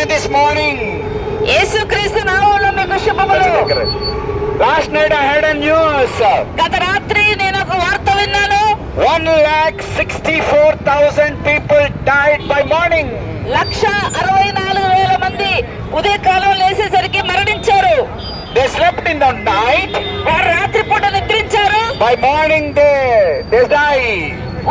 amen this morning. యేసుక్రీస్తు నామములో మీకు శుభములు. Last night I heard a news. గత రాత్రి నేను ఒక వార్త విన్నాను. 1,64,000 people died by morning. 1,64,000 మంది ఉదయకాలం లేసేసరికి మరణించారు. They slept in the night. వారు రాత్రిపూట నిద్రించారు. By morning they die.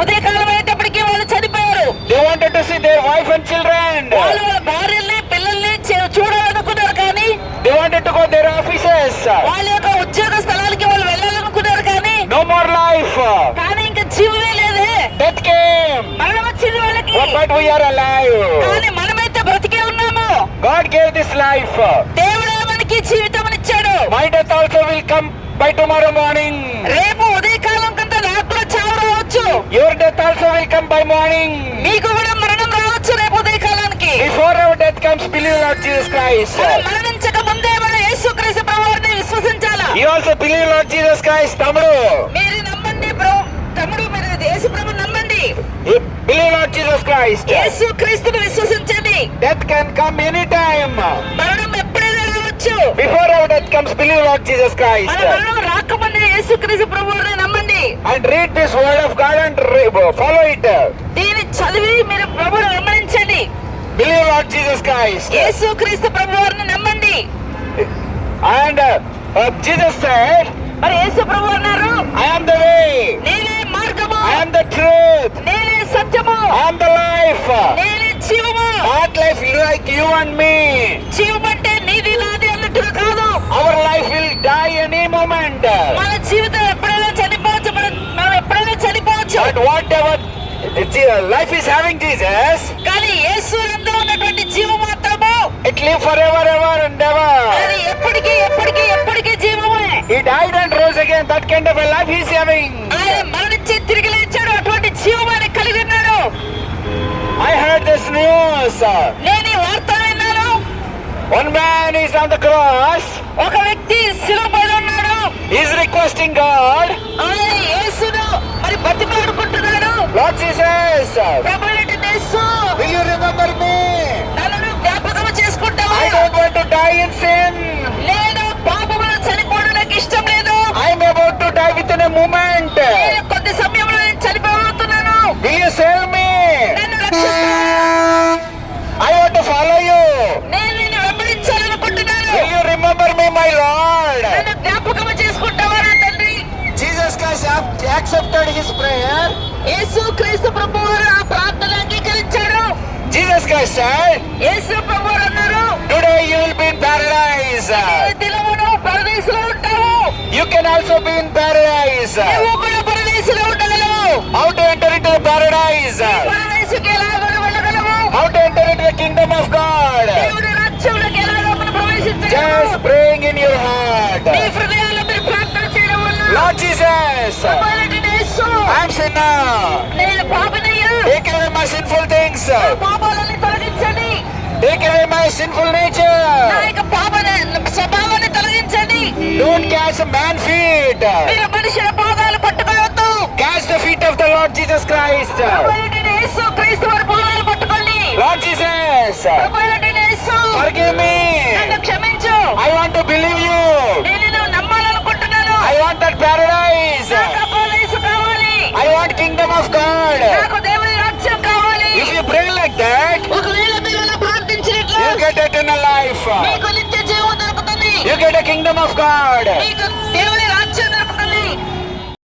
ఉదయకాలం అయ్యేటప్పటికి వాళ్ళు చనిపోయారు. They wanted to see their wife and children. వాళ్ళు వాళ్ళ భార్యల్ని పిల్లల్ని చూడాలనుకున్నారు, కానీ They wanted to go their offices. వాళ్ళ యొక్క ఉద్యోగ స్థలాలకి వాళ్ళు వెళ్ళాలనుకున్నారు, కానీ No more life. కానీ ఇంకా జీవమే లేదే. Death came. మరణం వచ్చింది వాళ్ళకి. But we are alive. కానీ మనమైతే బ్రతికే ఉన్నాము. God gave this life. దేవుడే మనకి జీవితం ఇచ్చాడు. My death also will come by tomorrow morning. రేపు ఉదయకాలం కంటే నాకు కూడా చావు రావచ్చు. Your death also will come by morning. మీకు కూడా మరణం రావచ్చు రేపు ఉదయకాలానికి. Before our death comes, believe Lord Jesus Christ. మనం మరణించక ముందే మన యేసుక్రీస్తు ప్రభువుని విశ్వసించాలా. You also believe Lord Jesus Christ, తమ్ముడు. మీరు నమ్మండి తమ్ముడు, మీరు యేసు ప్రభువుని నమ్మండి. You believe Lord Jesus Christ. యేసుక్రీస్తుని విశ్వసించండి. Death can come anytime. మరణం ఎప్పుడైనా రావచ్చు. Before our death comes, believe Lord Jesus Christ. మన మరణం రాకముందే యేసుక్రీస్తు ప్రభువుని నమ్మండి. And read this word of God and follow it. దీన్ని చదివి మీరు ప్రభువుని వెంబడించండి. Believe Lord Jesus Christ. యేసుక్రీస్తు ప్రభువుని నమ్మండి. And Jesus said, మరి యేసు ప్రభువు అన్నారు, I am the way. నేనే మార్గము, I am the truth. నేనే సత్యము, I am the life. నేనే జీవము. Not life like you and me. జీవం అంటే నీది నాది అన్నట్టుగా కాదు. Our life will die any moment. మన జీవితం ఎప్పుడైనా చనిపోవచ్చు. మనం ఎప్పుడైనా చనిపోవచ్చు. But whatever life is having Jesus, కానీ యేసు నందు ఉన్నటువంటి జీవం మాత్రము it live forever, ever and ever. అది ఎప్పటికీ ఎప్పటికీ ఎప్పటికీ జీవమే. He died and rose again. That kind of a life he is having. ఆయన మరణించి తిరిగి లేచాడు. అటువంటి జీవాన్ని కలిగి ఉన్నాడు. I heard this news. నేను ఈ వార్త విన్నాను. One man is on the cross. ఒక వ్యక్తి శిలువ పైన ఉన్నాడు. He is requesting God. ఆయన యేసును మరి బతిమాలుకుంటున్నాడు. Lord Jesus, ప్రభువైన యేసు, will you remember me? నన్ను జ్ఞాపకం చేసుకుంటావా? I don't want to die in sin. నేను పాపములో చనిపోవడం నాకు ఇష్టం లేదు. I am about to die within a moment. నేను కొద్ది సమయంలో నేను చనిపోతున్నాను. Will you save me? నన్ను రక్షిస్తావా? I want to follow you. నేను నిన్ను వెంబడించాలనుకుంటున్నాను. Will you remember me, my Lord? నన్ను జ్ఞాపకం చేసుకుంటావా నా తండ్రి? Jesus Christ accepted his prayer. యేసు క్రీస్తు ప్రభువు ఆ ప్రార్థన అంగీకరించాడు. Jesus Christ said, యేసు ప్రభువు అన్నారు, today you will be in paradise. ఈ దినమున పరదేశంలో ఉంటావు. You can also be in paradise. నువ్వు కూడా పరదేశంలో ఉండగలవు. How to enter into the paradise? పరదేశంకి ఎలాగో వెళ్ళగలవు. How to enter into the kingdom of God? దేవుడి రాజ్యంలోకి ఎలాగో మనం ప్రవేశించగలము. Just praying in your heart. నీ హృదయాల్లో మీరు ప్రార్థన చేయడం వల్ల, Lord Jesus, ప్రభువైన యేసు, I am sinner. నేను పాపినయ్యా. Take away my sinful things. పాపాలని తొలగించండి. Take away my sinful nature. నా యొక్క స్వభావాన్ని తొలగించండి. Don't catch a man's feet. మీరు మనుషుల పాదాలు పట్టుకోవద్దు. Catch the feet of the Lord Jesus Christ. ప్రభువైన యేసు క్రీస్తు వారి పాదాలు పట్టుకోండి. Lord Jesus, ప్రభువైన యేసు, forgive me. నన్ను క్షమించు. I want to believe you. నేను నిన్ను నమ్మాలనుకుంటున్నాను. I want that paradise. నాకు ఆ పరదేశం కావాలి. I want kingdom of God. నాకు దేవుని రాజ్యం కావాలి. If you pray like that, ఒకవేళ మీరు అలా ప్రార్థించినట్లు you get eternal life. మీకు నిత్య జీవం దొరుకుతుంది. You get a kingdom of God. మీకు